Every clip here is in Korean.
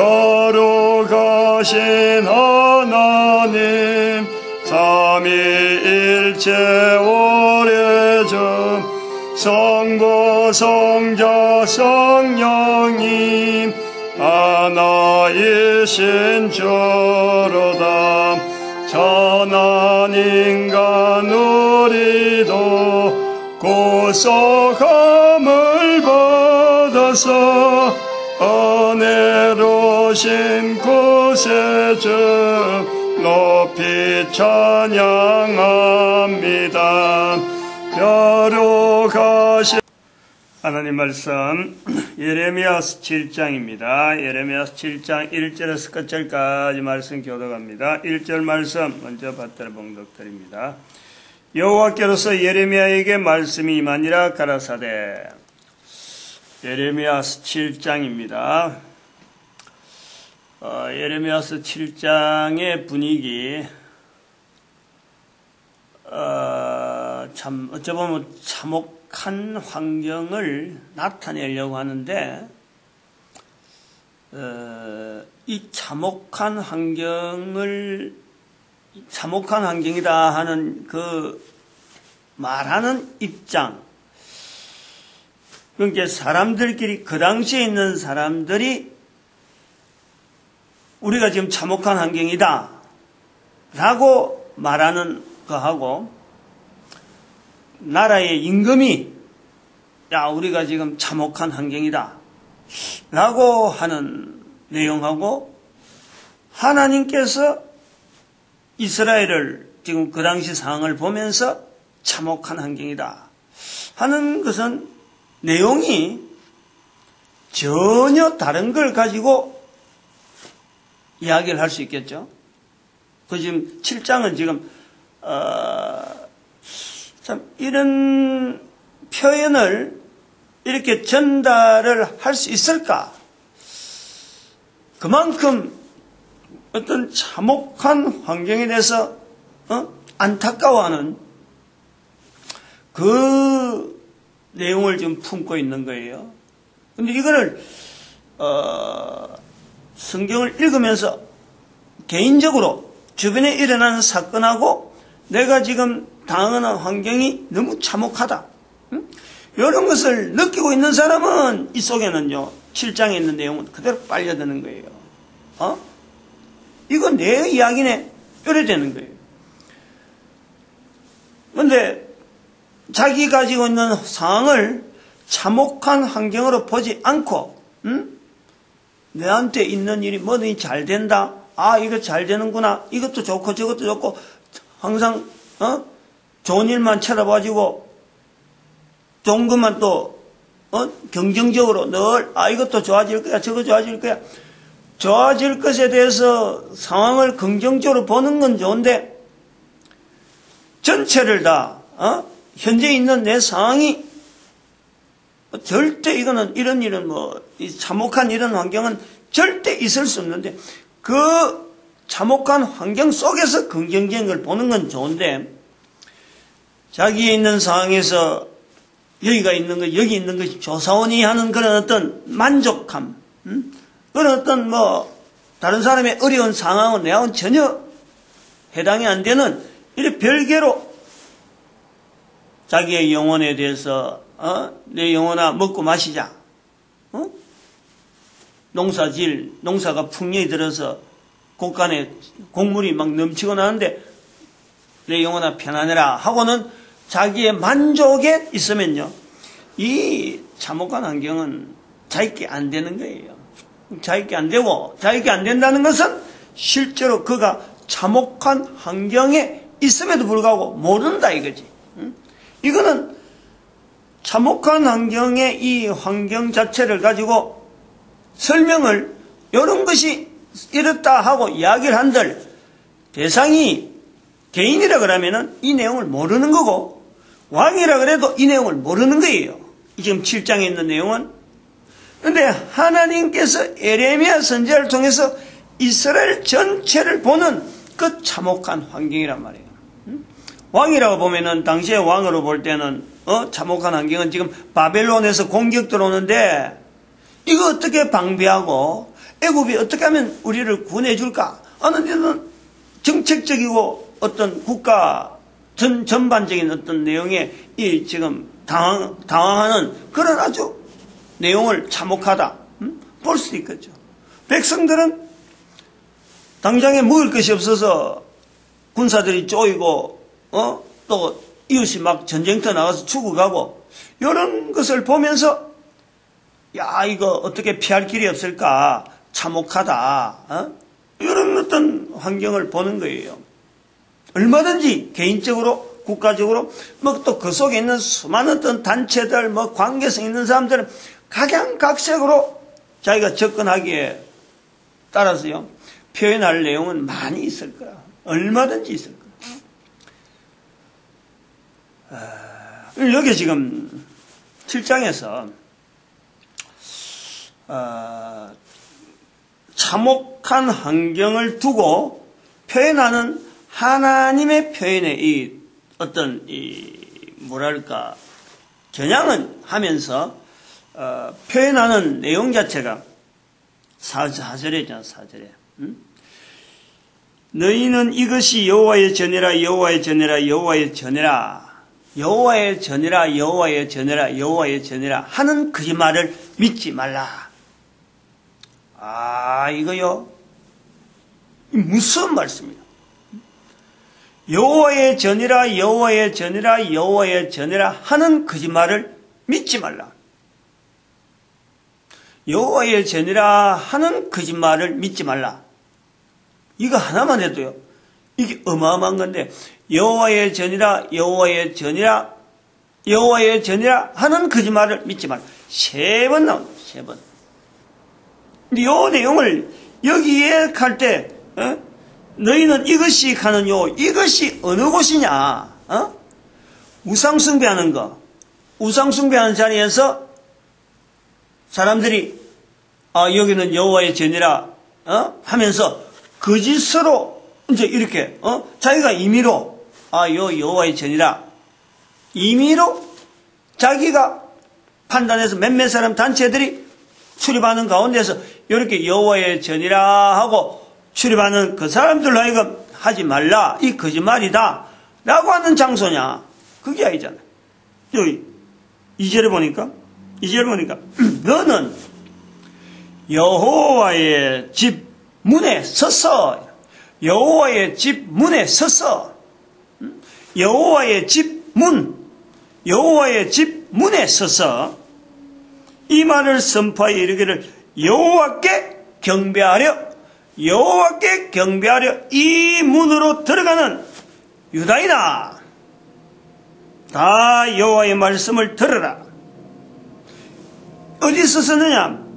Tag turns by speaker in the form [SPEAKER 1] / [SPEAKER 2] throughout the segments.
[SPEAKER 1] 거룩하신 하나님 삼위일체 오래전 성부 성자 성령님 하나이신 주로다. 천한 인간 우리도 구속함을 받아서 은혜로신 구세주 높이 찬양합니다. 거룩하신 하나님 말씀 예레미야서 7장입니다. 예레미야서 7장 1절에서 끝절까지 말씀 교독합니다. 1절 말씀 먼저 받들어 봉독드립니다. 여호와께로서 예레미야에게 말씀이 임하니라 가라사대. 예레미야서 7장입니다. 예레미야서 7장의 분위기 참 어찌 보면 참혹한 환경을 나타내려고 하는데 이 참혹한 환경이다 하는 그 말하는 입장, 그러니까 사람들끼리 그 당시에 있는 사람들이 우리가 지금 참혹한 환경이다 라고 말하는 거하고 나라의 임금이 야 우리가 지금 참혹한 환경이다 라고 하는 내용하고 하나님께서 이스라엘을 지금 그 당시 상황을 보면서 참혹한 환경이다 하는 것은 내용이 전혀 다른 걸 가지고 이야기를 할 수 있겠죠. 그 지금 7장은 지금 참 이런 표현을 이렇게 전달을 할 수 있을까? 그만큼 어떤 참혹한 환경에 대해서 안타까워하는 그 내용을 지금 품고 있는 거예요. 근데 이거를 성경을 읽으면서 개인적으로 주변에 일어나는 사건하고 내가 지금 당하는 환경이 너무 참혹하다. 이런 것을 느끼고 있는 사람은 이 속에는요 7장에 있는 내용은 그대로 빨려드는 거예요. 이거 내 이야기네 이래 되는 거예요. 그런데 자기 가지고 있는 상황을 참혹한 환경으로 보지 않고 내한테 있는 일이 뭐든지 잘 된다. 아 이거 잘 되는구나. 이것도 좋고 저것도 좋고 항상 좋은 일만 쳐다봐주고 좋은 것만 또 긍정적으로 늘 이것도 좋아질 거야 저거 좋아질 거야. 좋아질 것에 대해서 상황을 긍정적으로 보는 건 좋은데 전체를 다 현재 있는 내 상황이 절대 이거는 이런 일은 이 참혹한 이런 환경은 절대 있을 수 없는데 그 참혹한 환경 속에서 긍정적인 걸 보는 건 좋은데 자기에 있는 상황에서 여기가 있는 것 여기 있는 것이 조사원이 하는 그런 어떤 만족함 그런 어떤 다른 사람의 어려운 상황은 내하고는 전혀 해당이 안 되는 이렇게 별개로 자기의 영혼에 대해서 내 영혼아 먹고 마시자. 농사가 풍년이 들어서 곳간에 곡물이 막 넘치고 나는데 내 영혼아 편안해라 하고는 자기의 만족에 있으면요. 이 참혹한 환경은 자기께 안 되는 거예요. 자기께 안 되고 자기께 안 된다는 것은 실제로 그가 참혹한 환경에 있음에도 불구하고 모른다 이거지. 이거는 참혹한 환경의 이 환경 자체를 가지고 설명을 이런 것이 이렇다 하고 이야기를 한들 대상이 개인이라 그러면은 이 내용을 모르는 거고 왕이라 그래도 이 내용을 모르는 거예요. 지금 7장에 있는 내용은. 그런데 하나님께서 예레미야 선지자를 통해서 이스라엘 전체를 보는 그 참혹한 환경이란 말이에요. 왕이라고 보면은 당시에 왕으로 볼 때는 참혹한 환경은 지금 바벨론에서 공격 들어오는데 이거 어떻게 방비하고 애굽이 어떻게 하면 우리를 구원해 줄까 하는 데는 정책적이고 어떤 국가 전반적인 어떤 내용에 이 지금 당황하는 그런 아주 내용을 참혹하다 볼 수도 있겠죠. 백성들은 당장에 먹을 것이 없어서 군사들이 쪼이고 또 이웃이 막 전쟁터 나가서 죽어가고 이런 것을 보면서 야 이거 어떻게 피할 길이 없을까 참혹하다 이런 어떤 환경을 보는 거예요. 얼마든지 개인적으로 국가적으로 뭐 또 그 속에 있는 수많은 어떤 단체들 뭐 관계성 있는 사람들은 각양각색으로 자기가 접근하기에 따라서요 표현할 내용은 많이 있을 거야. 얼마든지 있을 거야. 여기 지금 7장에서 참혹한 환경을 두고 표현하는 하나님의 표현의 이 어떤 뭐랄까 겨냥은 하면서 표현하는 내용 자체가 4절이잖아. 4절에 너희는 이것이 여호와의 전이라 여호와의 전이라 여호와의 전이라 여호와의 전이라 여호와의 전이라 여호와의 전이라 하는 거짓말을 믿지 말라. 이거요 무슨 말씀이야. 여호와의 전이라 여호와의 전이라 여호와의 전이라 하는 거짓말을 믿지 말라. 여호와의 전이라 하는 거짓말을 믿지 말라. 이거 하나만 해도요 이게 어마어마한 건데 여호와의 전이라 여호와의 전이라 여호와의 전이라 하는 거짓말을 믿지 말라. 3번 나온다. 3번. 근데 요 내용을 여기에 갈 때 너희는 이것이 가는요 이것이 어느 곳이냐 우상숭배하는 거 우상숭배하는 자리에서 사람들이 여기는 여호와의 전이라 하면서 거짓으로 이제 이렇게 자기가 임의로 요 여호와의 전이라 임의로 자기가 판단해서 몇몇 사람 단체들이 출입하는 가운데서 이렇게 여호와의 전이라 하고 출입하는 그 사람들로 하여금 하지 말라 이 거짓말이다 라고 하는 장소냐 그게 아니잖아. 여기 2절에 보니까 너는 여호와의 집 문에 서서 여호와의 집 문에 서서 여호와의 집 여호와의 집 문에 서서 이 말을 선포하여 이르기를 여호와께 경배하려 이 문으로 들어가는 유다이나 다 여호와의 말씀을 들으라. 어디서 썼느냐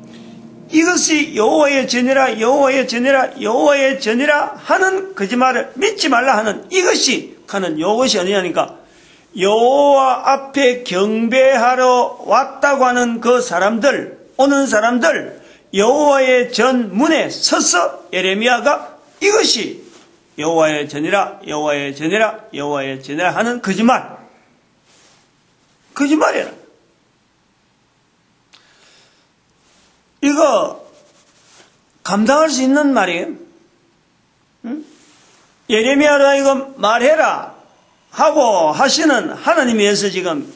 [SPEAKER 1] 이것이 여호와의 전이라 여호와의 전이라 여호와의 전이라 하는 거짓말을 믿지 말라 하는 이것이 하는 요것이 어디냐니까 여호와 앞에 경배하러 왔다고 하는 그 사람들 오는 사람들 여호와의 전 문에 서서 예레미야가 이것이 여호와의 전이라 여호와의 전이라 여호와의 전이라 하는 거짓말이라. 이거 감당할 수 있는 말이에요. 예레미야로 이거 말해라 하고 하시는 하나님에 의해서 지금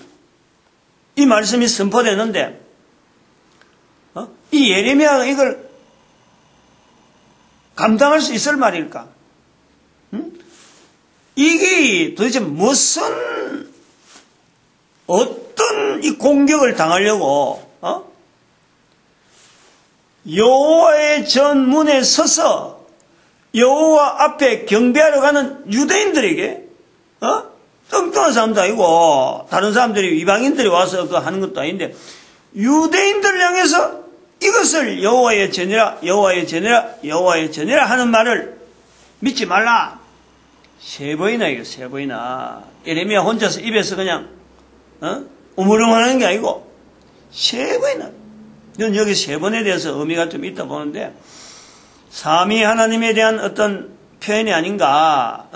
[SPEAKER 1] 이 말씀이 선포되는데 이 예레미야가 이걸 감당할 수 있을 말일까? 이게 도대체 무슨 어떤 이 공격을 당하려고 여호와의 전문에 서서 여호와 앞에 경배하러 가는 유대인들에게 뚱뚱한 사람도 아니고 다른 사람들이 이방인들이 와서 그거 하는 것도 아닌데 유대인들 향해서 이것을 여호와의 전이라 여호와의 전이라 여호와의 전이라 하는 말을 믿지 말라. 3번이나 이거 3번이나 예레미야 혼자서 입에서 그냥 우물웅하는 게 아니고 3번이나. 넌 여기 3번에 대해서 의미가 좀 있다 보는데 삼위 하나님에 대한 어떤 표현이 아닌가.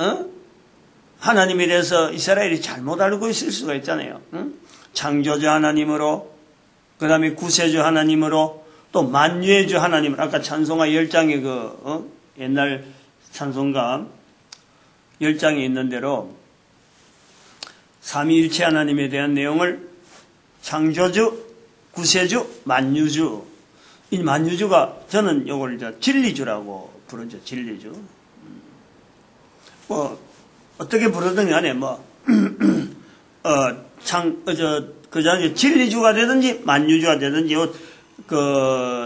[SPEAKER 1] 하나님에 대해서 이스라엘이 잘못 알고 있을 수가 있잖아요. 창조주 하나님으로 그 다음에 구세주 하나님으로 또 만유의 주 하나님, 아까 찬송가 10장에 옛날 찬송가 10장에 있는 대로 삼위일체 하나님에 대한 내용을 창조주, 구세주, 만유주. 이 만유주가 저는 이걸 진리주라고 부르죠. 진리주. 어떻게 부르든 간에 진리주가 되든지 만유주가 되든지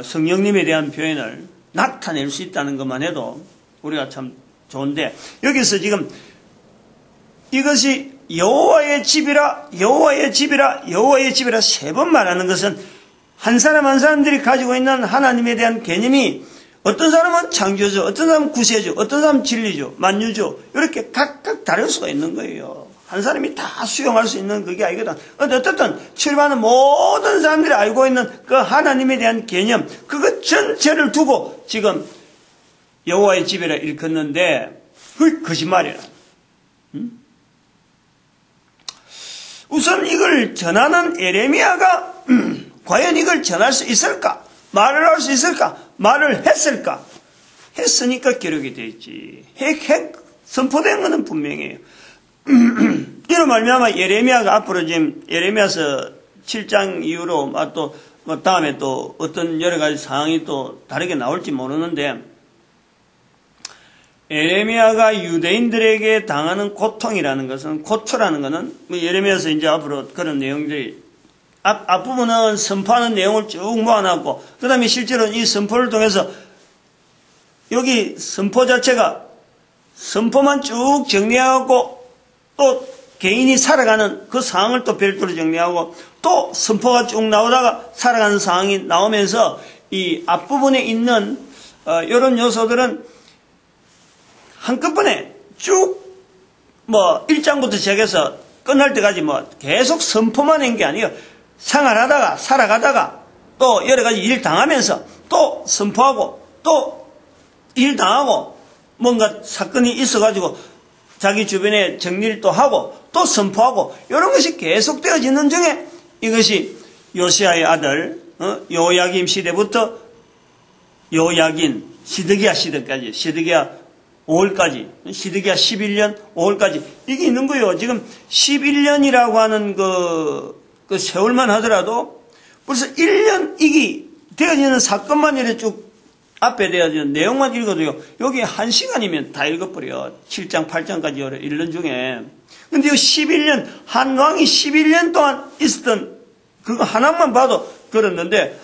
[SPEAKER 1] 성령님에 대한 표현을 나타낼 수 있다는 것만 해도 우리가 참 좋은데, 여기서 지금 이것이 여호와의 집이라 여호와의 집이라 여호와의 집이라 3번 말하는 것은 한 사람 한 사람들이 가지고 있는 하나님에 대한 개념이 어떤 사람은 창조주, 어떤 사람은 구세주, 어떤 사람은 진리주, 만유주, 이렇게 각각 다를 수가 있는 거예요. 한 사람이 다 수용할 수 있는 그게 아니거든. 어쨌든 출발하는 모든 사람들이 알고 있는 그 하나님에 대한 개념, 그것 전체를 두고 지금 여호와의 집이라 일컫는데 그게 거짓말이야. 우선 이걸 전하는 예레미야가 과연 이걸 전할 수 있을까? 말을 할 수 있을까? 말을 했을까? 했으니까 기록이 되어 있지. 선포된 것은 분명해요. 이로 말미암아 예레미야가 앞으로 지금 예레미야서 7장 이후로 또 다음에 또 어떤 여러 가지 상황이 또 다르게 나올지 모르는데, 예레미야가 유대인들에게 당하는 고통이라는 것은, 고초라는 것은 예레미야서 이제 앞으로 그런 내용들이 앞부분은 선포하는 내용을 쭉 모아놨고, 그 다음에 실제로 이 선포를 통해서 여기 선포 자체가 선포만 쭉 정리하고 또 개인이 살아가는 그 상황을 또 별도로 정리하고 또 선포가 쭉 나오다가 살아가는 상황이 나오면서 이 앞부분에 있는 이런 요소들은 한꺼번에 쭉 1장부터 시작해서 끝날 때까지 계속 선포만 한 게 아니에요. 생활하다가 살아가다가 또 여러 가지 일 당하면서 또 선포하고 또 일 당하고 뭔가 사건이 있어가지고 자기 주변에 정리를 또 하고 또 선포하고 이런 것이 계속되어지는 중에 이것이 요시야의 아들 요야김 시대부터 요야긴 시드기야 시대까지, 시드기야 5월까지, 시드기야 11년 5월까지 이게 있는 거예요. 지금 11년이라고 하는 그 세월만 하더라도 벌써 1년 이게 되어지는 사건만 이렇게 쭉 앞에 되어지는 내용만 읽어도요, 여기 1시간이면 다 읽어버려. 7장 8장까지 읽는 중에. 근데 이 11년, 한 왕이 11년 동안 있었던 그거 하나만 봐도 그렇는데,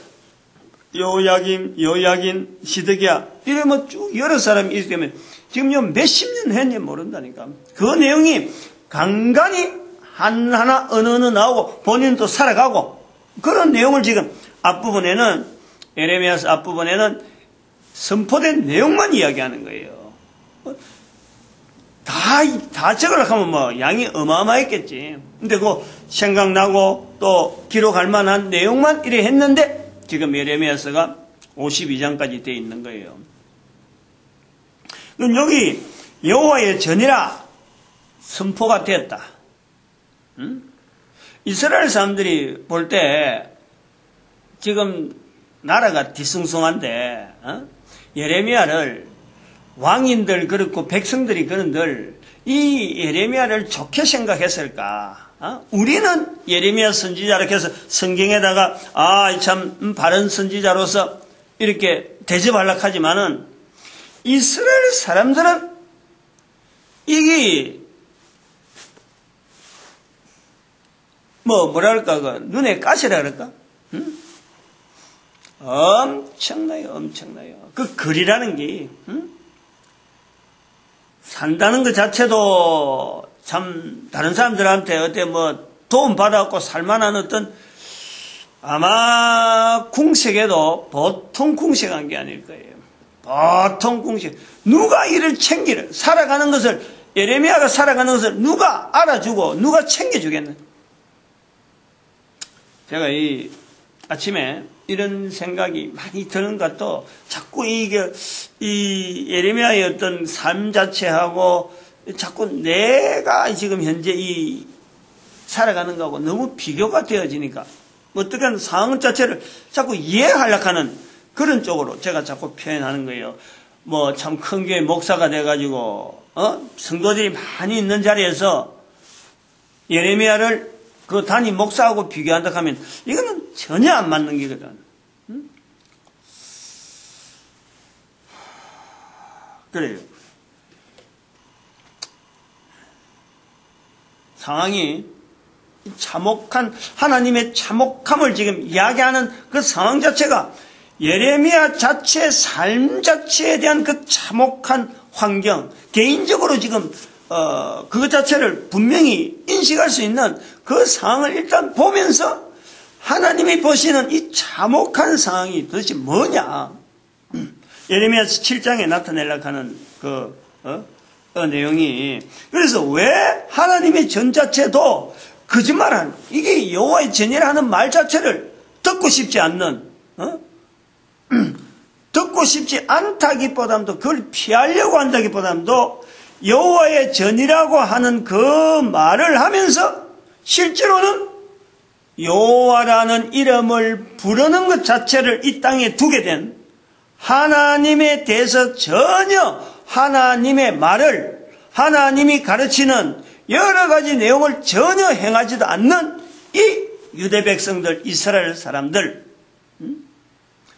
[SPEAKER 1] 요야긴, 시드기야 이러면 쭉 여러 사람이 있기 때문에 지금 요 몇십 년 했는지 모른다니까. 그 내용이 간간히 하나 어느 나오고 본인도 살아가고 그런 내용을 지금 앞부분에는, 예레미야서 앞부분에는 선포된 내용만 이야기하는 거예요. 다 적으려고 하면 양이 어마어마했겠지. 근데 그 생각나고 또 기록할 만한 내용만 이래 했는데 지금 예레미야서가 52장까지 되어 있는 거예요. 그럼 여기 여호와의 전이라 선포가 되었다. 이스라엘 사람들이 볼 때 지금 나라가 뒤숭숭한데 예레미야를 왕인들 그렇고 백성들이 그런들 이 예레미야를 좋게 생각했을까? 우리는 예레미야 선지자라고 해서 성경에다가 참 바른 선지자로서 이렇게 대접하려고 하지만은 이스라엘 사람들은 이게 뭐랄까 눈에 가시라 그럴까? 엄청나요. 그 글이라는 게, 산다는 것 자체도 참 다른 사람들한테 어때 도움 받아갖고 살만한 어떤 아마 궁색에도 보통 궁색한 게 아닐 거예요. 보통 궁색. 누가 이를 살아가는 것을, 예레미야가 살아가는 것을 누가 알아주고 누가 챙겨주겠는? 제가 아침에 이런 생각이 많이 드는 것도 자꾸 이 예레미야의 어떤 삶 자체하고 자꾸 내가 지금 현재 살아가는 거하고 너무 비교가 되어지니까 어떻게 상황 자체를 자꾸 이해하려고 하는 그런 쪽으로 제가 자꾸 표현하는 거예요. 뭐 참 큰 교회 목사가 돼가지고 성도들이 많이 있는 자리에서 예레미야를 그 단임 목사하고 비교한다 하면 이거는 전혀 안 맞는 거거든. 그래요. 상황이 참혹한 하나님의 참혹함을 지금 이야기하는 그 상황 자체가 예레미야 자체의 삶 자체에 대한 그 참혹한 환경, 개인적으로 지금 그것 자체를 분명히 인식할 수 있는 그 상황을 일단 보면서 하나님이 보시는 이 참혹한 상황이 도대체 뭐냐? 예레미야 7장에 나타내려고 하는 그 내용이, 그래서 왜 하나님의 전 자체도 거짓말하는, 이게 여호와의 전이라는 말 자체를 듣고 싶지 않는, 듣고 싶지 않다기보다도 그걸 피하려고 한다기보다도 여호와의 전이라고 하는 그 말을 하면서 실제로는 여호와라는 이름을 부르는 것 자체를 이 땅에 두게 된, 하나님에 대해서 전혀 하나님의 말을, 하나님이 가르치는 여러 가지 내용을 전혀 행하지도 않는 이 유대 백성들, 이스라엘 사람들,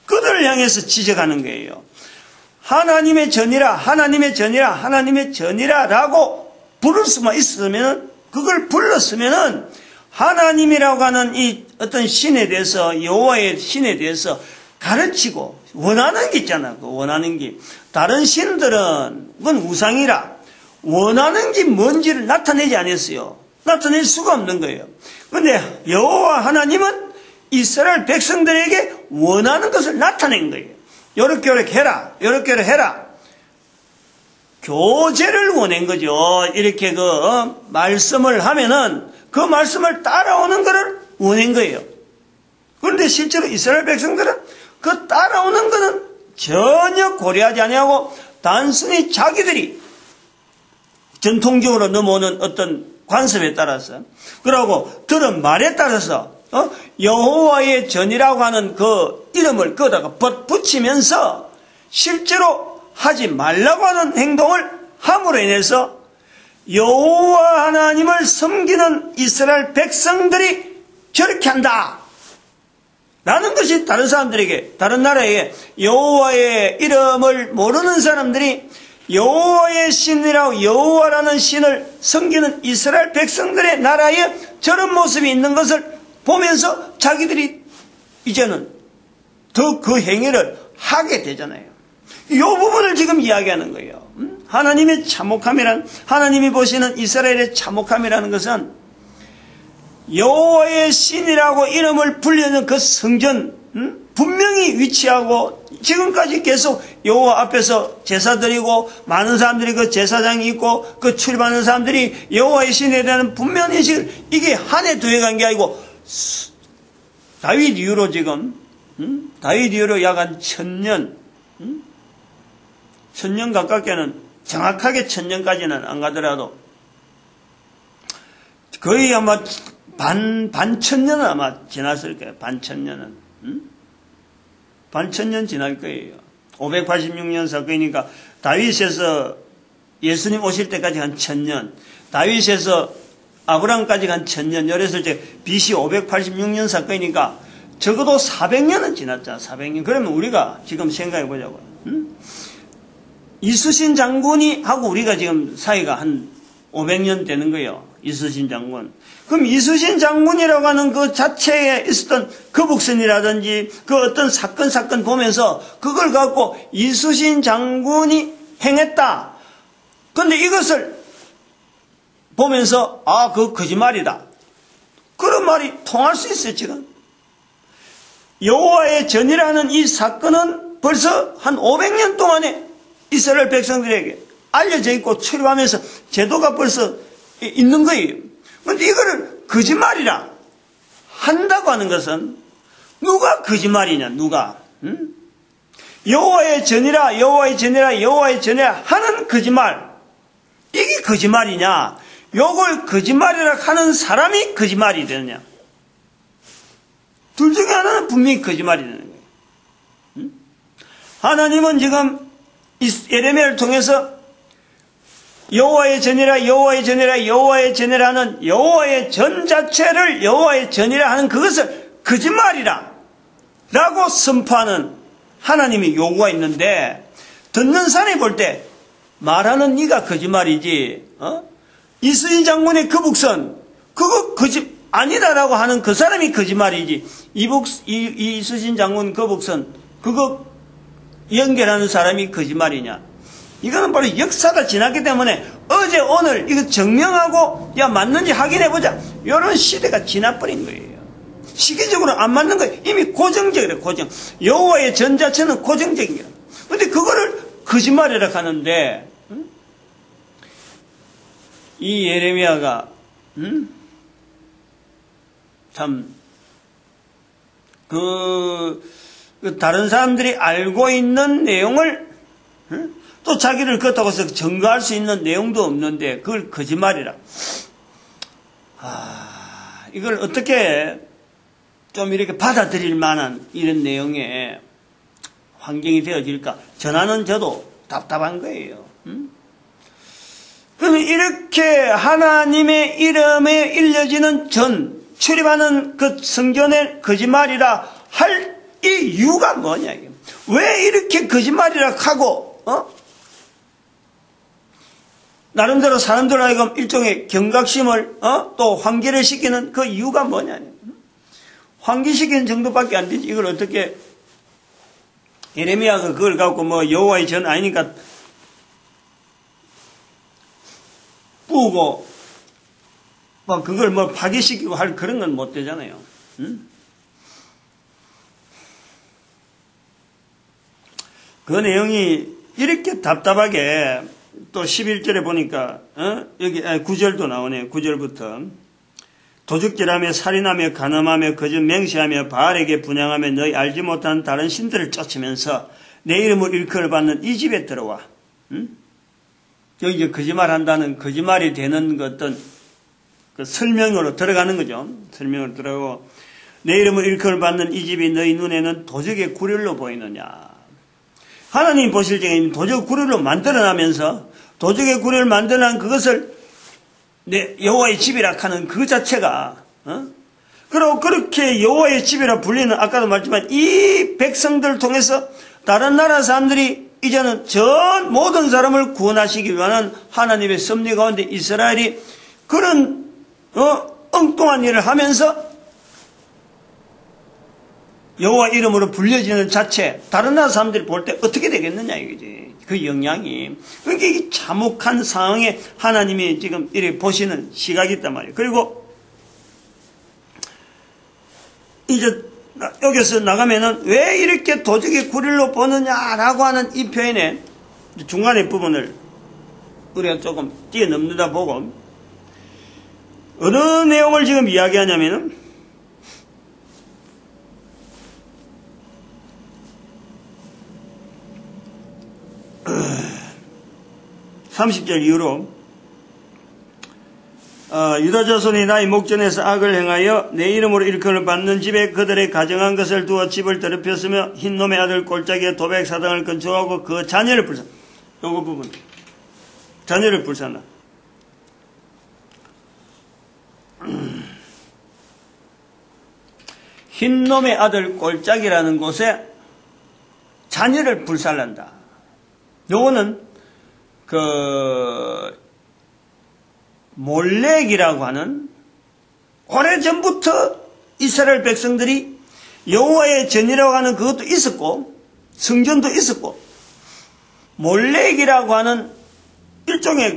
[SPEAKER 1] 그들을 향해서 지적하는 거예요. 하나님의 전이라, 하나님의 전이라, 하나님의 전이라라고 부를 수만 있으면, 그걸 불렀으면은 하나님이라고 하는 이 어떤 신에 대해서, 여호와의 신에 대해서 가르치고 원하는 게 있잖아. 그 원하는 게. 다른 신들은 그건 우상이라 원하는 게 뭔지를 나타내지 않았어요. 나타낼 수가 없는 거예요. 그런데 여호와 하나님은 이스라엘 백성들에게 원하는 것을 나타낸 거예요. 요렇게 해라. 요렇게 해라. 교제를 원한 거죠. 이렇게 말씀을 하면은 그 말씀을 따라오는 것을 원한 거예요. 그런데 실제로 이스라엘 백성들은 그 따라오는 것은 전혀 고려하지 아니하고 단순히 자기들이 전통적으로 넘어오는 어떤 관습에 따라서, 그러고 들은 말에 따라서 여호와의 전이라고 하는 그 이름을 거기다가 붙이면서 실제로 하지 말라고 하는 행동을 함으로 인해서 여호와 하나님을 섬기는 이스라엘 백성들이 저렇게 한다 라는 것이 다른 사람들에게, 다른 나라에 여호와의 이름을 모르는 사람들이 여호와의 신이라고, 여호와라는 신을 섬기는 이스라엘 백성들의 나라에 저런 모습이 있는 것을 보면서 자기들이 이제는 더 그 행위를 하게 되잖아요. 이 부분을 지금 이야기하는 거예요. 하나님의 참혹함이란, 하나님이 보시는 이스라엘의 참혹함이라는 것은 여호와의 신이라고 이름을 불리는 그 성전, 분명히 위치하고 지금까지 계속 여호와 앞에서 제사 드리고 많은 사람들이 그 제사장이 있고 그 출입하는 사람들이 여호와의 신에 대한 분명한 인식을, 이게 한 해 두 해 간 게 아니고 다윗 이후로 지금 다윗 이후로 약 한 1000년 1000년 가깝게는, 정확하게 1000년까지는 안 가더라도 거의 아마 반천년은 아마 지났을 거예요. 반천년은. 반천년 지날 거예요. 586년 사건이니까 다윗에서 예수님 오실 때까지 한 1000년, 다윗에서 아브라함까지 한 1000년, 이랬을 때 BC 586년 사건이니까 적어도 400년은 지났잖아. 400년. 그러면 우리가 지금 생각해 보자고요. 이수신 장군이 하고 우리가 지금 사이가 한 500년 되는 거예요. 이수신 장군. 그럼 이수신 장군이라고 하는 그 자체에 있었던 거북선이라든지 그 어떤 사건 보면서 그걸 갖고 이수신 장군이 행했다. 그런데 이것을 보면서 그거 거짓말이다. 그런 말이 통할 수 있어요, 지금. 여호와의 전이라는 이 사건은 벌써 한 500년 동안에 이스라엘 백성들에게 알려져 있고 출입하면서 제도가 벌써 있는 거예요. 그런데 이거를 거짓말이라 한다고 하는 것은 누가 거짓말이냐, 누가? 여호와의 전이라, 여호와의 전이라, 여호와의 전이라 하는 거짓말, 이게 거짓말이냐, 요걸 거짓말이라 하는 사람이 거짓말이 되느냐? 둘 중에 하나는 분명히 거짓말이 되는 거예요. 하나님은 지금 예레미야를 통해서 여호와의 전이라 여호와의 전이라 여호와의 전이라 하는 여호와의 전 자체를 여호와의 전이라 하는 그것을 거짓말이라 라고 선포하는 하나님의 요구가 있는데, 듣는 사람이 볼 때 말하는 네가 거짓말이지, 이스라엘 장군의 거북선 그거 아니다라고 하는 그 사람이 거짓말이지, 이스라엘 장군 거북선 그거 연결하는 사람이 거짓말이냐. 이거는 바로 역사가 지났기 때문에 어제 오늘 이거 증명하고 야 맞는지 확인해보자, 이런 시대가 지나버린 거예요. 시기적으로 안 맞는 거예요. 이미 고정적이래. 고정. 여호와의 전 자체는 고정적인 거예요. 근데 그거를 거짓말이라 하는데, 이 예레미야가 참 다른 사람들이 알고 있는 내용을 또 자기를 그렇다고 해서 증거할 수 있는 내용도 없는데 그걸 거짓말이라. 이걸 어떻게 좀 이렇게 받아들일 만한 이런 내용의 환경이 되어질까? 전하는 저도 답답한 거예요. 그러면 이렇게 하나님의 이름에 일려지는 출입하는 그 성전의 거짓말이라 할 이 이유가 뭐냐, 이게. 왜 이렇게 거짓말이라 하고, 나름대로 사람들 하여금 일종의 경각심을, 또 환기를 시키는 그 이유가 뭐냐. 환기시키는 정도밖에 안 되지. 이걸 어떻게, 예레미야가 그걸 갖고 뭐 여호와의 전 아니니까 뿌고, 뭐 그걸 뭐 파괴시키고 할 그런 건 못 되잖아요. 그 내용이 이렇게 답답하게 또 11절에 보니까 여기 9절도 나오네요. 9절부터 도둑질하며 살인하며 간음하며 거짓 맹세하며 바알에게 분향하며 너희 알지 못한 다른 신들을 쫓으면서 내 이름을 일컬을 받는 이 집에 들어와. 여기 이제 거짓말한다는 거짓말이 되는 어떤 그 설명으로 들어가는 거죠. 설명으로 들어가고 내 이름을 일컬을 받는 이 집이 너희 눈에는 도적의 구렬로 보이느냐. 하나님 보실 적에 도적 구렬로 만들어나면서 도적의 구렬을 만들어난 그것을 내 여호와의 집이라 하는 그 자체가 그리고 그렇게 여호와의 집이라 불리는, 아까도 말했지만 이 백성들을 통해서 다른 나라 사람들이 이제는 전 모든 사람을 구원하시기 위한 하나님의 섭리 가운데 이스라엘이 그런 엉뚱한 일을 하면서 여호와 이름으로 불려지는 자체, 다른 나라 사람들이 볼 때 어떻게 되겠느냐 이거지. 그 영향이. 그러니까 이 참혹한 상황에 하나님이 지금 이렇게 보시는 시각이 있단 말이에요. 그리고 이제 여기서 나가면은 왜 이렇게 도적의 구릴로 보느냐라고 하는 이 표현의 중간의 부분을 우리가 조금 뛰어넘는다 보고 어느 내용을 지금 이야기하냐면은 30절 이후로 유다 자손이 나의 목전에서 악을 행하여 내 이름으로 일컬을 받는 집에 그들의 가정한 것을 두어 집을 더럽혔으며 흰놈의 아들 골짜기에 도백 사당을 건축하고 그 자녀를 불산. 요거 부분 자녀를 불산다. 흰놈의 아들 골짜기라는 곳에 자녀를 불살난다. 요거는 몰렉이라고 하는 오래전부터 이스라엘 백성들이 여호와의 전이라고 하는 그것도 있었고 성전도 있었고, 몰렉이라고 하는 일종의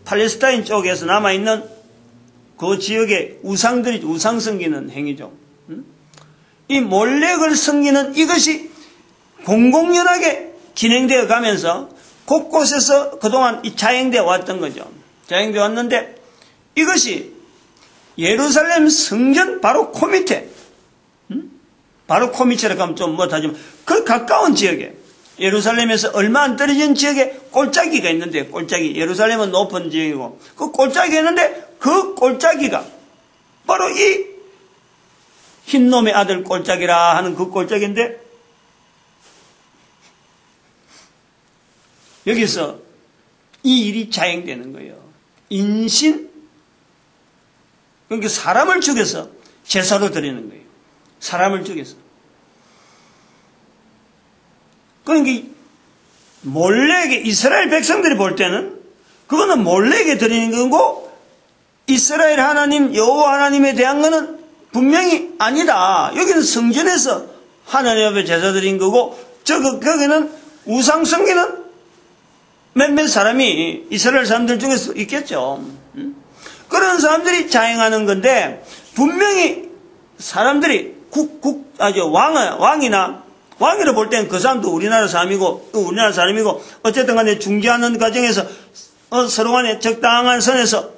[SPEAKER 1] 팔레스타인 쪽에서 남아있는 그 지역의 우상들이 우상 섬기는 행위죠. 이 몰렉을 섬기는 이것이 공공연하게 진행되어 가면서 곳곳에서 그동안 자행되어 왔던 거죠. 자행되어 왔는데 이것이 예루살렘 성전 바로 코 밑에, 바로 코 밑이라고 하면 좀 못하지만 그 가까운 지역에, 예루살렘에서 얼마 안 떨어진 지역에 골짜기가 있는데, 골짜기, 예루살렘은 높은 지역이고 그 골짜기가 있는데 그 골짜기가 바로 이 흰놈의 아들 골짜기라 하는 그 골짜기인데, 여기서 이 일이 자행되는 거예요. 인신, 그러니까 사람을 죽여서 제사로 드리는 거예요. 사람을 죽여서. 그러니까 몰래에게, 이스라엘 백성들이 볼 때는 그거는 몰래에게 드리는 거고, 이스라엘 하나님, 여호와 하나님에 대한 거는 분명히 아니다. 여기는 성전에서 하나님 앞에 제사 드린 거고, 거기는 우상 섬기는 몇몇 사람이 이스라엘 사람들 중에서 있겠죠. 그런 사람들이 자행하는 건데, 분명히 사람들이 왕이라 볼 때는 그 사람도 우리나라 사람이고, 어쨌든 간에 중재하는 과정에서 서로 간에 적당한 선에서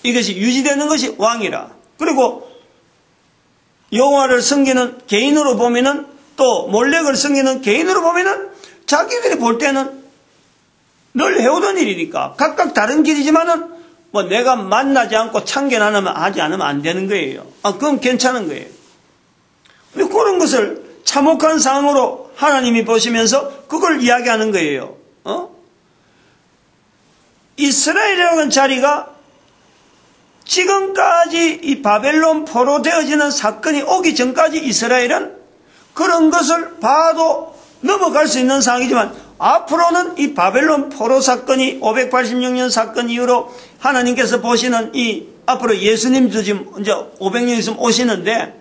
[SPEAKER 1] 이것이 유지되는 것이 왕이라. 그리고 여호와를 섬기는 개인으로 보면은, 또 몰렉을 섬기는 개인으로 보면은 자기들이 볼 때는 늘 해오던 일이니까 각각 다른 길이지만은 뭐 내가 만나지 않고 참견하지 않으면 안 되는 거예요. 그건 괜찮은 거예요. 근데 그런 것을 참혹한 상황으로 하나님이 보시면서 그걸 이야기하는 거예요. 이스라엘이라는 자리가 지금까지 이 바벨론 포로 되어지는 사건이 오기 전까지 이스라엘은 그런 것을 봐도 넘어갈 수 있는 상황이지만, 앞으로는 이 바벨론 포로 사건이 586년 사건 이후로 하나님께서 보시는 앞으로 예수님도 지금 이제 500년 있으면 오시는데,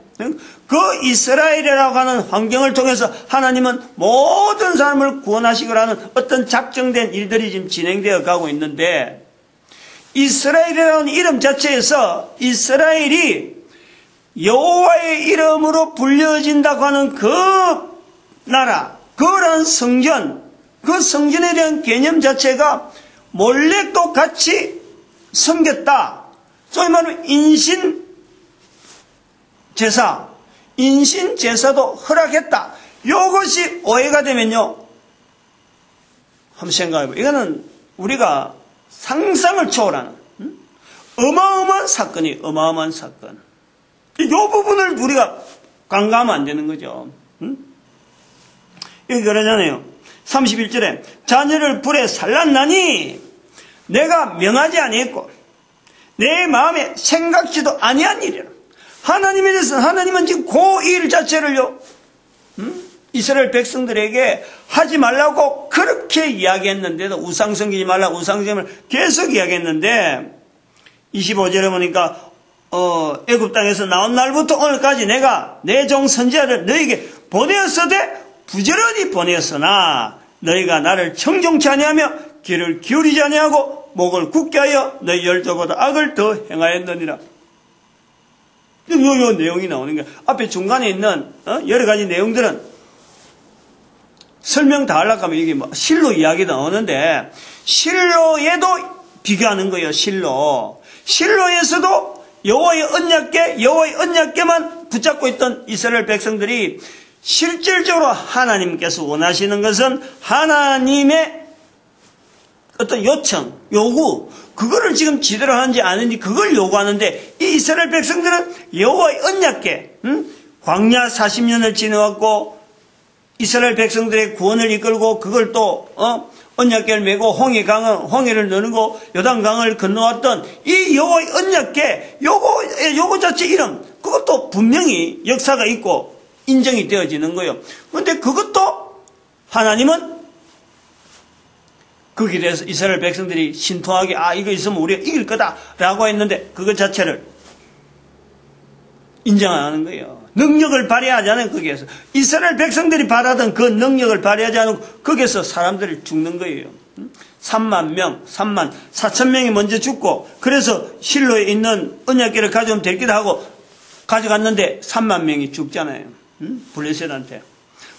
[SPEAKER 1] 그 이스라엘이라고 하는 환경을 통해서 하나님은 모든 사람을 구원하시고라는 어떤 작정된 일들이 지금 진행되어 가고 있는데, 이스라엘이라는 이름 자체에서 이스라엘이 여호와의 이름으로 불려진다고 하는 그 나라, 그런 성전, 그 성전에 대한 개념 자체가 몰렉도 같이 섬겼다. 소위 말하면 인신제사도 허락했다. 이것이 오해가 되면요, 한번 생각해봐요. 이거는 우리가 상상을 초월하는 어마어마한 사건이에요. 어마어마한 사건. 이 부분을 우리가 간과하면 안 되는 거죠. 여기 그러잖아요. 31절에 자녀를 불에 살랐나니 내가 명하지 아니했고 내 마음에 생각지도 아니한 일이라. 하나님에 대해서 하나님은 지금 그 일 자체를요, 이스라엘 백성들에게 하지 말라고 그렇게 이야기했는데도, 우상 섬기지 말라고 우상점을 계속 이야기했는데, 25절에 보니까 애굽 땅에서 나온 날부터 오늘까지 내가 내 종 선지자를 너에게 보내었으되 부지런히 보내었으나 너희가 나를 청종치 아니하며 귀를 기울이지 아니하고 목을 굳게 하여 너희 열조보다 악을 더 행하였느니라. 요 내용이 나오는 거야. 앞에 중간에 있는 여러 가지 내용들은 설명 다 하려고 하면 이게 실로 이야기 나오는데, 실로에도 비교하는 거예요. 실로에서도 여호와의 언약궤만 붙잡고 있던 이스라엘 백성들이 실질적으로 하나님께서 원하시는 것은 하나님의 어떤 요구, 그거를 지금 지대로 하는지 아닌지 그걸 요구하는데, 이 이스라엘 백성들은 여호와의 언약궤, 광야 40년을 지내왔고 이스라엘 백성들의 구원을 이끌고 그걸 또 언약궤를 메고 홍해를 너르고 요단강을 건너왔던 이 여호와의 언약궤, 요거 자체 이름, 그것도 분명히 역사가 있고 인정이 되어지는 거예요. 그런데 그것도 하나님은 거기에 대해서 이스라엘 백성들이 신통하게 이거 있으면 우리가 이길 거다라고 했는데 그것 자체를 인정 안 하는 거예요. 능력을 발휘하지 않은 거기에서 이스라엘 백성들이 바라던 그 능력을 발휘하지 않고 거기에서 사람들이 죽는 거예요. 3만 4천 명이 먼저 죽고, 그래서 실로에 있는 언약궤를 가져오면 될 기도 하고 가져갔는데 3만 명이 죽잖아요. 블레셋한테.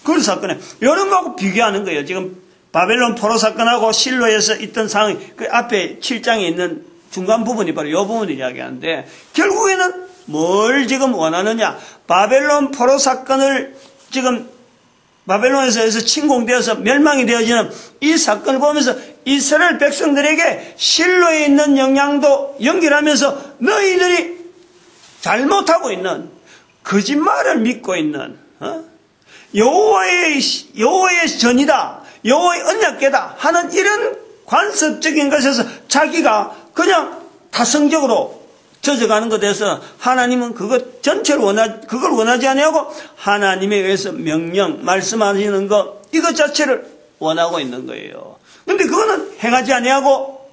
[SPEAKER 1] 그런 사건에 이런 거하고 비교하는 거예요. 지금 바벨론 포로 사건하고 실로에서 있던 상황이 그 앞에 7장에 있는 중간 부분이 바로 이 부분을 이야기하는데, 결국에는 뭘 지금 원하느냐? 바벨론 포로 사건을 지금 바벨론에서 침공되어서 멸망이 되어지는 이 사건을 보면서 이스라엘 백성들에게 실로에 있는 영향도 연결하면서 너희들이 잘못하고 있는, 거짓말을 믿고 있는 여호와의 전이다, 여호와의 언약궤다 하는 이런 관습적인 것에서 자기가 그냥 타성적으로 젖어가는 것에 대해서 하나님은 그것 전체를 그걸 원하지 아니하고 하나님에 의해서 명령, 말씀하시는 것, 이것 자체를 원하고 있는 거예요. 근데 그거는 행하지 아니하고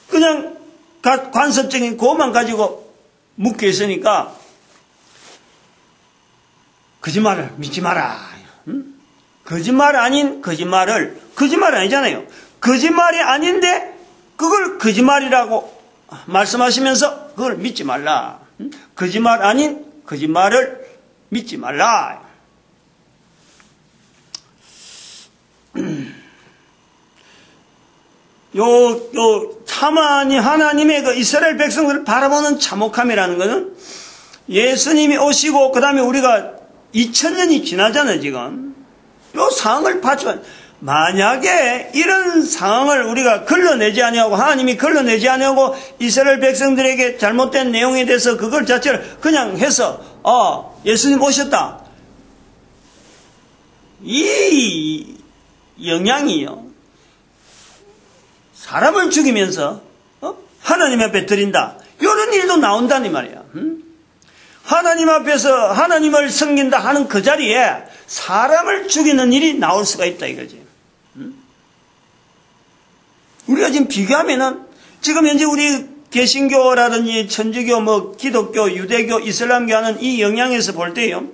[SPEAKER 1] 그냥 관습적인 그것만 가지고 묶여 있으니까 거짓말을 믿지 마라. 거짓말 아닌 거짓말 아니잖아요. 거짓말이 아닌데 그걸 거짓말이라고 말씀하시면서 그걸 믿지 말라. 거짓말 아닌 거짓말을 믿지 말라. 하만이 하나님의 그 이스라엘 백성들을 바라보는 참혹함이라는 것은 예수님이 오시고 그 다음에 우리가 2000년이 지나잖아요. 지금 요 상황을 봤지만 만약에 이런 상황을 우리가 걸러내지 아니하고 하나님이 걸러내지 아니하고 이스라엘 백성들에게 잘못된 내용에 대해서 그걸 자체를 그냥 해서 예수님 오셨다, 이 영향이요 사람을 죽이면서 하나님 앞에 드린다, 이런 일도 나온다니 말이야. 하나님 앞에서 하나님을 섬긴다 하는 그 자리에 사람을 죽이는 일이 나올 수가 있다 이거지. 우리가 지금 비교하면은 지금 현재 우리 개신교라든지 천주교, 기독교, 유대교, 이슬람교 하는 이 영향에서 볼 때요,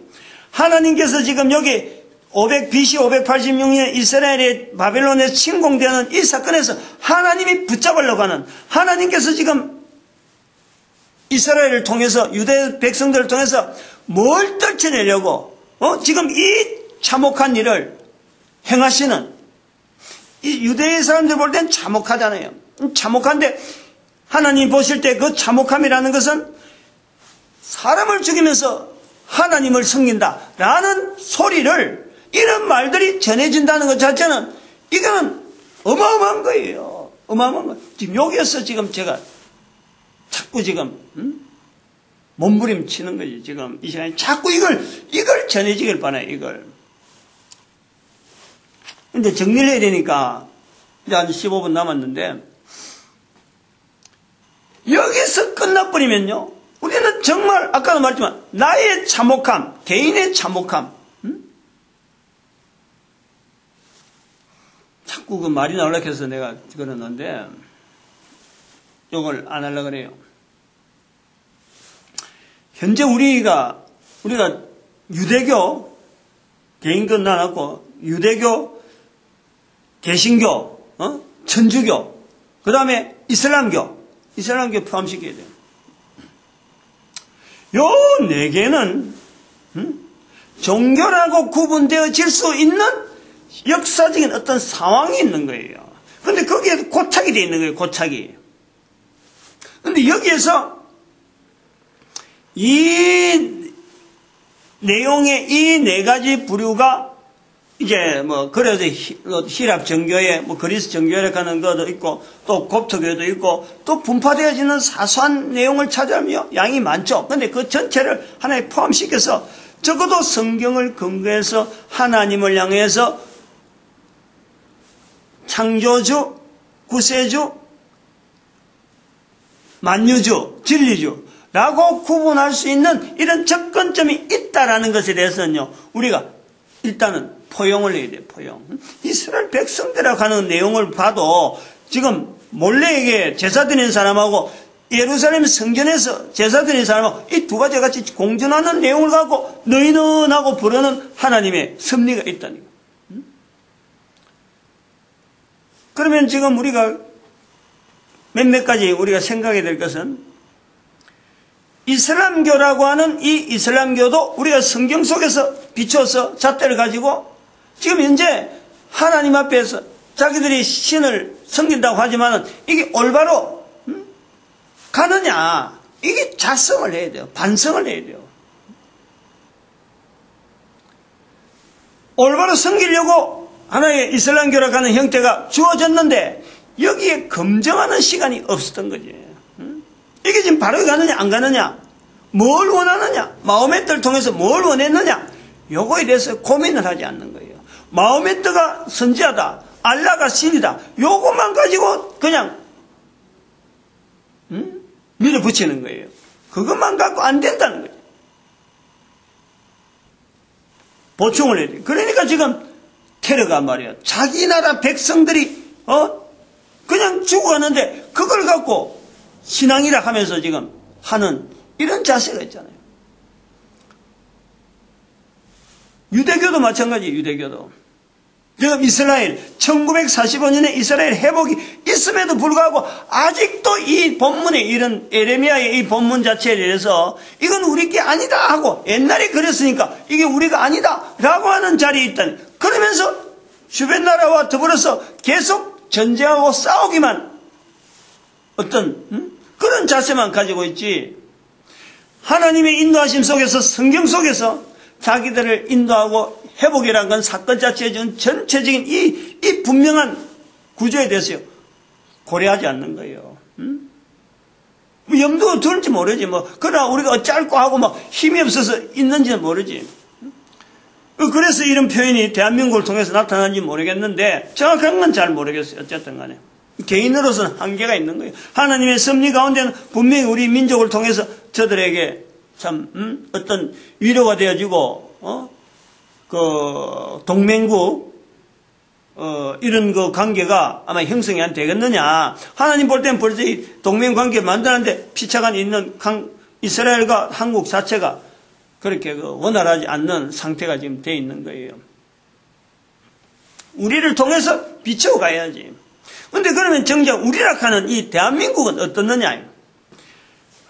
[SPEAKER 1] 하나님께서 지금 여기 BC 586년 이스라엘의 바벨론에 침공되는 이 사건에서 하나님이 붙잡으려고 하는, 하나님께서 지금 이스라엘을 통해서 유대 백성들을 통해서 뭘 떨쳐내려고 지금 이 참혹한 일을 행하시는, 이 유대의 사람들 볼 땐 참혹하잖아요. 참혹한데 하나님 보실 때 그 참혹함이라는 것은 사람을 죽이면서 하나님을 섬긴다라는 소리를, 이런 말들이 전해진다는 것 자체는 이거는 어마어마한 거예요. 어마어마한 거. 지금 여기에서 지금 제가 자꾸 지금 몸부림치는 거지. 지금 이 시간에 자꾸 이걸 전해지길 바라요. 이걸. 근데 정리를 해야 되니까 이제 한 15분 남았는데, 여기서 끝나버리면요, 우리는 정말 아까도 말했지만 나의 참혹함, 개인의 참혹함, 자꾸 그 말이 나오려고 해서 내가 그러는데 이걸 안 하려고 그래요. 현재 우리가 유대교, 개인건 나눴고 유대교, 개신교, 천주교, 그 다음에 이슬람교 포함시켜야 돼요. 요 네 개는 종교라고 구분되어질 수 있는 역사적인 어떤 상황이 있는 거예요. 근데 거기에 고착이 되어 있는 거예요. 고착이. 근데 여기에서 이 내용의 이 네 가지 부류가 이제 그래서 히랍 정교회, 그리스 정교회라고 하는 것도 있고, 또 곱토교회도 있고, 또 분파되어지는 사소한 내용을 찾아오며 양이 많죠. 근데 그 전체를 하나에 포함시켜서 적어도 성경을 근거해서 하나님을 향해서 창조주, 구세주, 만유주, 진리주라고 구분할 수 있는 이런 접근점이 있다라는 것에 대해서는요, 우리가 일단은 포용을 해야 돼요. 포용. 이스라엘 백성들이라고 하는 내용을 봐도 지금 몰래 이게 제사 드리는 사람하고 예루살렘 성전에서 제사 드리는 사람하고 이 두 가지 같이 공존하는 내용을 갖고 너희는 하고 부르는 하나님의 섭리가 있다는 거예요. 그러면 지금 우리가 몇몇 가지 우리가 생각해야 될 것은, 이슬람교라고 하는 이 이슬람교도 우리가 성경 속에서 비춰서 잣대를 가지고 지금 현재 하나님 앞에서 자기들이 신을 섬긴다고 하지만은 이게 올바로 가느냐, 이게 자성을 해야 돼요. 반성을 해야 돼요. 올바로 섬기려고 하나의 이슬람교라고 하는 형태가 주어졌는데 여기에 검증하는 시간이 없었던 거지. 이게 지금 바로 가느냐 안 가느냐, 뭘 원하느냐, 마호메트를 통해서 뭘 원했느냐, 요거에 대해서 고민을 하지 않는 거예요. 마호메트가 선지자다, 알라가 신이다. 요것만 가지고 그냥 밀어붙이는 거예요. 그것만 갖고 안 된다는 거예요. 보충을 해야 돼요. 그러니까 지금 테러가 말이야. 자기 나라 백성들이 그냥 죽어가는데 그걸 갖고 신앙이라 하면서 지금 하는 이런 자세가 있잖아요. 유대교도 마찬가지예요. 유대교도. 지금 이스라엘 1945년에 이스라엘 회복이 있음에도 불구하고 아직도 이 본문에 이런 에레미야의 이 본문 자체에 대해서 이건 우리 게 아니다 하고 옛날에 그랬으니까 이게 우리가 아니다 라고 하는 자리에 있다니. 그러면서 주변 나라와 더불어서 계속 전쟁하고 싸우기만 어떤 그런 자세만 가지고 있지. 하나님의 인도하심 속에서 성경 속에서 자기들을 인도하고 회복이라는 건 사건 자체의 전체적인 이 분명한 구조에 대해서요 고려하지 않는 거예요. 뭐 염두가 두는지 모르지 뭐. 그러나 우리가 어쩌고 하고 막 힘이 없어서 있는지는 모르지. 그래서 이런 표현이 대한민국을 통해서 나타나는지 모르겠는데 정확한 건 잘 모르겠어요. 어쨌든 간에 개인으로서는 한계가 있는 거예요. 하나님의 섭리 가운데는 분명히 우리 민족을 통해서 저들에게 참 어떤 위로가 되어지고 그 동맹국 이런 그 관계가 아마 형성이 안 되겠느냐. 하나님 볼 때는 벌써 이 동맹 관계 만드는데 피차간에 있는 이스라엘과 한국 자체가 그렇게 원활하지 않는 상태가 지금 돼 있는 거예요. 우리를 통해서 비춰가야지. 근데 그러면 정작 우리라 하는 이 대한민국은 어떻느냐.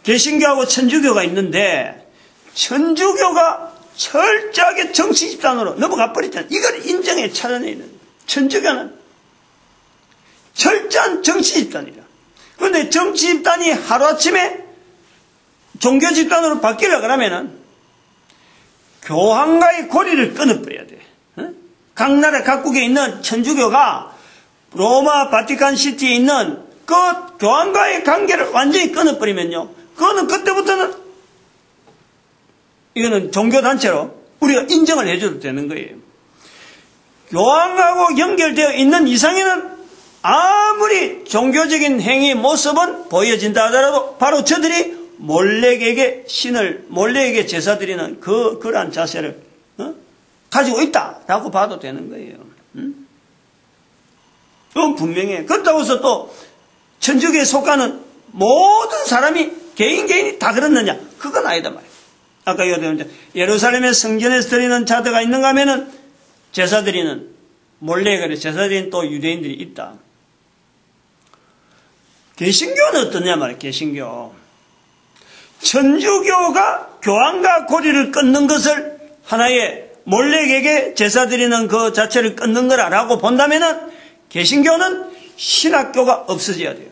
[SPEAKER 1] 개신교하고 천주교가 있는데 천주교가 철저하게 정치 집단으로 넘어가 버렸잖아요. 이걸 인정해 차단해 있는 천주교는 철저한 정치 집단이라. 그런데 정치 집단이 하루아침에 종교 집단으로 바뀌려고 그러면은 교황과의 고리를 끊어버려야 돼. 각 나라 각국에 있는 천주교가 로마 바티칸 시티에 있는 그 교황과의 관계를 완전히 끊어버리면요. 그거는 그때부터는 이거는 종교단체로 우리가 인정을 해줘도 되는 거예요. 교황하고 연결되어 있는 이상에는 아무리 종교적인 행위 모습은 보여진다 하더라도 바로 저들이 몰렉에게 몰렉에게 제사 드리는 그러한 자세를 가지고 있다라고 봐도 되는 거예요. 그건 분명해. 그렇다고 해서 또 천주교에 속하는 모든 사람이 개인이 다 그렇느냐? 그건 아니다 말이에요. 아까 예루살렘의 성전에서 드리는 자들가 있는가 하면은 제사 드리는 몰렉에 제사 드리는 또 유대인들이 있다. 개신교는 어떠냐 말이에요. 개신교. 천주교가 교황과 고리를 끊는 것을 하나의 몰렉에게 제사 드리는 그 자체를 끊는 거라고 본다면은 개신교는 신학교가 없어져야 돼요.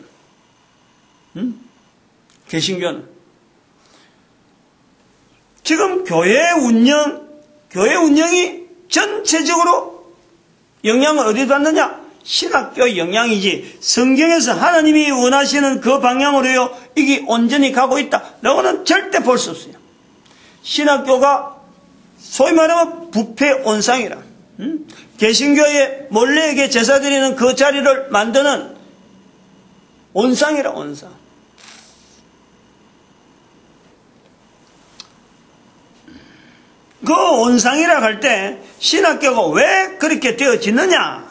[SPEAKER 1] 개신교는 지금 교회 운영이 전체적으로 영향을 어디에 받느냐? 신학교 영향이지 성경에서 하나님이 원하시는 그 방향으로요 이게 온전히 가고 있다라고는 절대 볼 수 없어요. 신학교가 소위 말하면 부패 온상이라. 개신교에 몰래에게 제사 드리는 그 자리를 만드는 온상이라. 온상. 그 온상이라 할 때 신학교가 왜 그렇게 되어지느냐?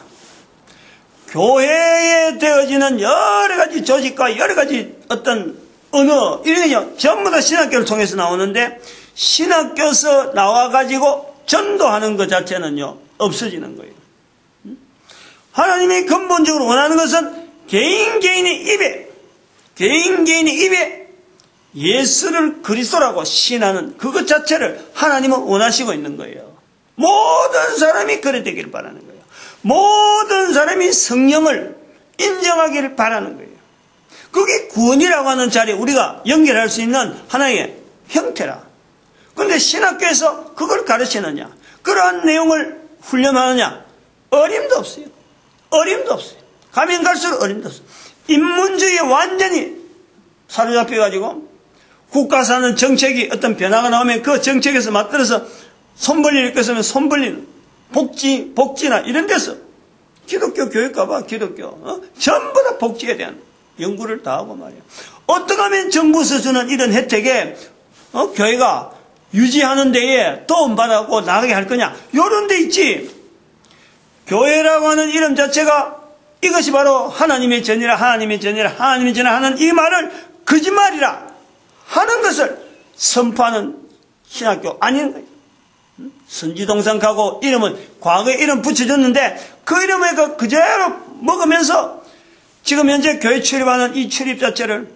[SPEAKER 1] 교회에 되어지는 여러 가지 조직과 여러 가지 어떤 언어 이런 게 전부 다 신학교를 통해서 나오는데 신학교에서 나와가지고 전도하는 것 자체는요 없어지는 거예요. 하나님이 근본적으로 원하는 것은 개인의 입에 예수를 그리스도라고 신하는 그것 자체를 하나님은 원하시고 있는 거예요. 모든 사람이 그래 되기를 바라는 거예요. 모든 사람이 성령을 인정하기를 바라는 거예요. 그게 구원이라고 하는 자리에 우리가 연결할 수 있는 하나의 형태라. 그런데 신학교에서 그걸 가르치느냐? 그러한 내용을 훈련하느냐? 어림도 없어요. 어림도 없어요. 가면 갈수록 어림도 없어요. 인문주의에 완전히 사로잡혀가지고 국가 사는 정책이 어떤 변화가 나오면 그 정책에서 맞들어서 손 벌리는 것이면 손 벌리는 복지나 이런 데서 기독교 교육가봐, 기독교. 전부 다 복지에 대한 연구를 다 하고 말이야. 어떻게 하면 정부에서 주는 이런 혜택에, 교회가 유지하는 데에 도움받아고 나가게 할 거냐? 요런 데 있지. 교회라고 하는 이름 자체가 이것이 바로 하나님의 전이라, 하나님의 전이라, 하나님의 전이라 하는 이 말을 거짓말이라 하는 것을 선포하는 신학교 아닌 거예요. 선지동산 가고 이름은 과거에 이름 붙여줬는데 그 이름을 그대로 먹으면서 지금 현재 교회 출입하는 이 출입 자체를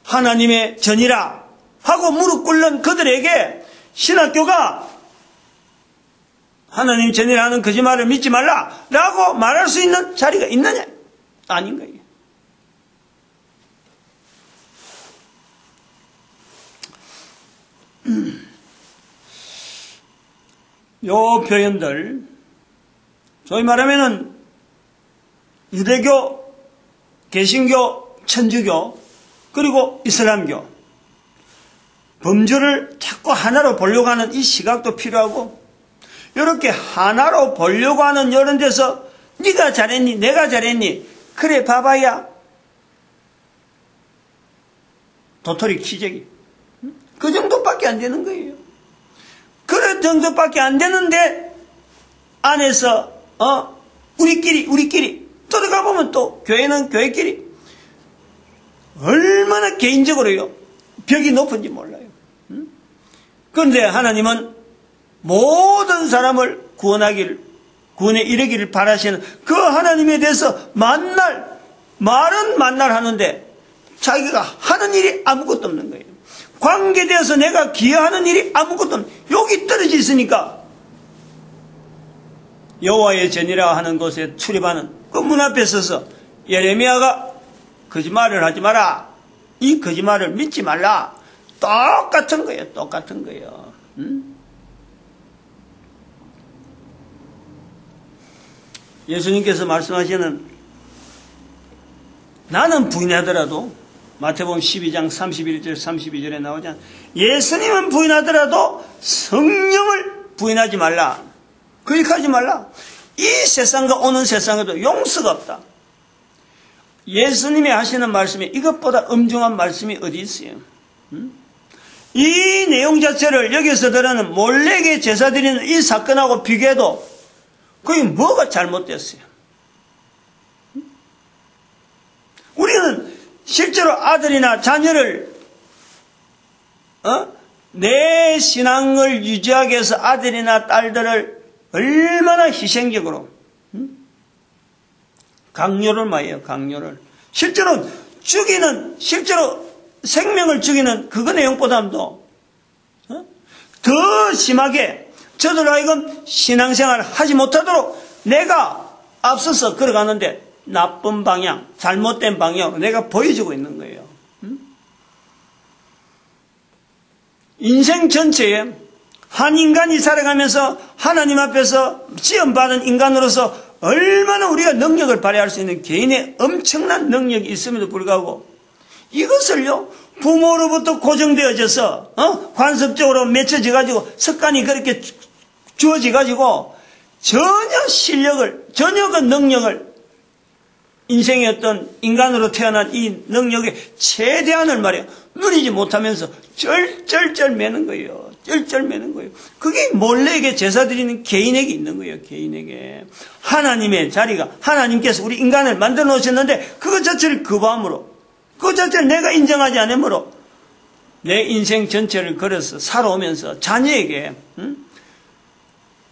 [SPEAKER 1] 하나님의 전이라 하고 무릎 꿇는 그들에게 신학교가 하나님 전이라 하는 거짓말을 믿지 말라라고 말할 수 있는 자리가 있느냐? 아닌 거예요. 요 표현들, 소위 말하면은 유대교, 개신교, 천주교, 그리고 이슬람교, 범주를 자꾸 하나로 보려고 하는 이 시각도 필요하고, 이렇게 하나로 보려고 하는 이런 데서 네가 잘했니? 내가 잘했니? 그래 봐봐야 도토리 키재기. 그 정도밖에 안 되는 거예요. 그런 정도밖에 안 되는데 안에서 우리끼리 들어가 보면 또 교회는 교회끼리 얼마나 개인적으로요 벽이 높은지 몰라요. 그런데 하나님은 모든 사람을 구원에 이르기를 바라시는 그 하나님에 대해서 말은 만날 하는데 자기가 하는 일이 아무것도 없는 거예요. 관계되어서 내가 기여하는 일이 아무것도 없는, 여기 떨어져 있으니까 여호와의 전이라 하는 곳에 출입하는 그 문 앞에 서서 예레미야가 거짓말을 하지 마라, 이 거짓말을 믿지 말라, 똑같은 거예요. 똑같은 거예요. 예수님께서 말씀하시는 나는 부인하더라도, 마태복음 12장 31절 32절에 나오잖아. 예수님은 부인하더라도 성령을 부인하지 말라, 거역하지 말라. 이 세상과 오는 세상에도 용서가 없다. 예수님이 하시는 말씀이 이것보다 엄중한 말씀이 어디 있어요? 이 내용 자체를 여기서 드러나는 몰래에게 제사 드리는 이 사건하고 비교해도 그게 뭐가 잘못됐어요? 우리는 실제로 아들이나 자녀를 내 신앙을 유지하기 위해서 아들이나 딸들을 얼마나 희생적으로 강요를 마해요. 강요를. 실제로 생명을 죽이는 그거 내용보다도 더 심하게 저들 하여금 신앙생활을 하지 못하도록 내가 앞서서 걸어가는데 나쁜 방향, 잘못된 방향으로 내가 보여주고 있는 거예요. 인생 전체에 한 인간이 살아가면서 하나님 앞에서 지원받은 인간으로서 얼마나 우리가 능력을 발휘할 수 있는 개인의 엄청난 능력이 있음에도 불구하고 이것을요 부모로부터 고정되어져서 관습적으로 맺혀져 가지고 습관이 그렇게 주어져 가지고 전혀 실력을, 전혀 그 능력을, 인생의 어떤 인간으로 태어난 이 능력의 최대한을 말이야 누리지 못하면서 쩔쩔쩔 매는 거예요. 쩔쩔 매는 거예요. 그게 몰래에게 제사 드리는 개인에게 있는 거예요. 개인에게. 하나님의 자리가, 하나님께서 우리 인간을 만들어 놓으셨는데 그것 자체를 거부함으로, 그것 자체를 내가 인정하지 않으므로 내 인생 전체를 걸어서 살아오면서 자녀에게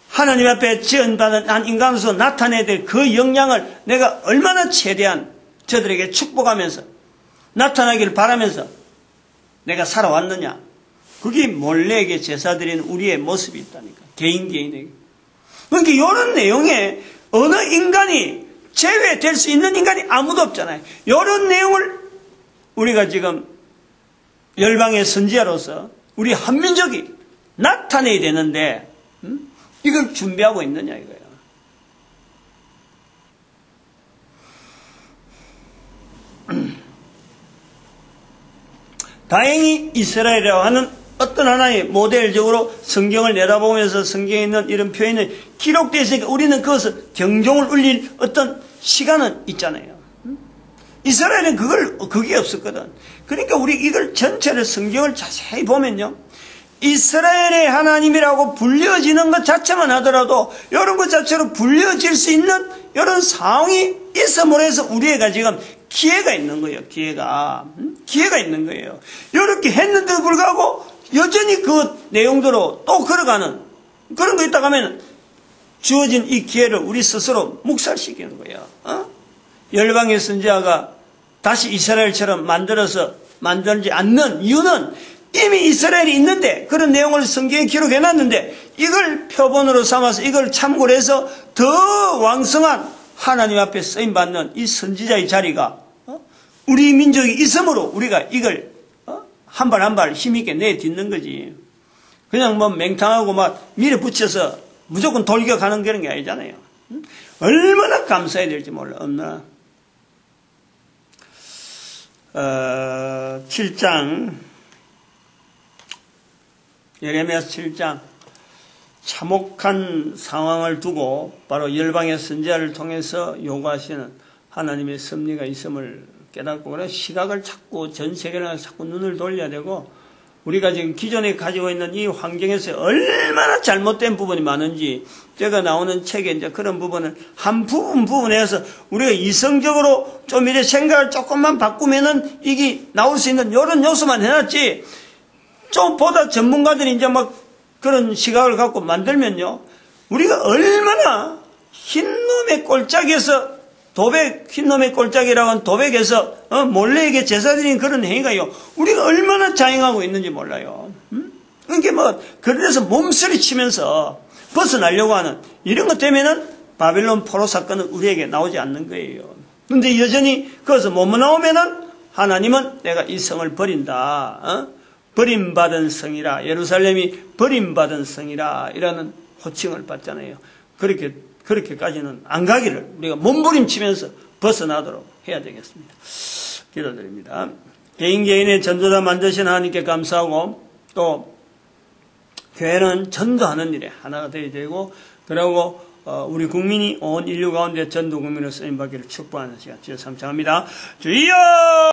[SPEAKER 1] 하나님 앞에 지원받은 한 인간으로서 나타내야 될 그 역량을 내가 얼마나 최대한 저들에게 축복하면서 나타나기를 바라면서 내가 살아왔느냐. 그게 몰래에게 제사 드리는 우리의 모습이 있다니까. 개인에게. 그러니까 이런 내용에 어느 인간이 제외될 수 있는 인간이 아무도 없잖아요. 이런 내용을 우리가 지금 열방의 선지자로서 우리 한민족이 나타내야 되는데 이걸 준비하고 있느냐 이거예요. 다행히 이스라엘이라고 하는 어떤 하나의 모델적으로 성경을 내다보면서 성경에 있는 이런 표현을 기록되어 있으니까 우리는 그것을 경종을 울릴 어떤 시간은 있잖아요. 이스라엘은 그게 없었거든. 그러니까 우리 이걸 전체를 성경을 자세히 보면요. 이스라엘의 하나님이라고 불려지는 것 자체만 하더라도 이런 것 자체로 불려질 수 있는 이런 상황이 있음으로 해서 우리가 지금 기회가 있는 거예요. 기회가 있는 거예요. 이렇게 했는데도 불구하고 여전히 그 내용대로 또 걸어가는 그런 거 있다고 하면 주어진 이 기회를 우리 스스로 묵살시키는 거예요. 열방의 선지자가 다시 이스라엘처럼 만들지 않는 이유는 이미 이스라엘이 있는데 그런 내용을 성경에 기록해놨는데 이걸 표본으로 삼아서 이걸 참고로 해서 더 왕성한 하나님 앞에 쓰임받는 이 선지자의 자리가 우리 민족이 있으므로 우리가 이걸 한 발 한 발 힘있게 내딛는 거지. 그냥 뭐 맹탕하고 막 밀어붙여서 무조건 돌격하는 그런 게 아니잖아요. 얼마나 감사해야 될지 몰라. 얼마나. 7장 예레미야서 7장 참혹한 상황을 두고 바로 열방의 선지자를 통해서 요구하시는 하나님의 섭리가 있음을 깨닫고 그래 시각을 자꾸 전 세계를 자꾸 눈을 돌려야 되고 우리가 지금 기존에 가지고 있는 이 환경에서 얼마나 잘못된 부분이 많은지 제가 나오는 책에 이제 그런 부분을 한 부분에서 우리가 이성적으로 좀 이래 생각을 조금만 바꾸면은 이게 나올 수 있는 이런 요소만 해놨지 좀 보다 전문가들이 이제 막 그런 시각을 갖고 만들면요 우리가 얼마나 흰놈의 꼴짝에서 흰놈의 꼴짝이라고 하는 도백에서 몰래에게 제사드린 그런 행위가요 우리가 얼마나 자행하고 있는지 몰라요. 그러니까 뭐 그래서 몸서리치면서 벗어나려고 하는 이런 것 때문에는 바벨론 포로 사건은 우리에게 나오지 않는 거예요. 그런데 여전히 거기서 못 나오면은 하나님은 내가 이 성을 버린다. 버림받은 성이라 예루살렘이 버림받은 성이라 이라는 호칭을 받잖아요. 그렇게까지는 안 가기를 우리가 몸부림치면서 벗어나도록 해야 되겠습니다. 기도드립니다. 개인의 전도자 만드신 하나님께 감사하고 또 교회는 전도하는 일에 하나가 되어야 되고 그리고 우리 국민이 온 인류 가운데 전도 국민으로 쓰임받기를 축복하는 시간 주여 감사합니다. 주여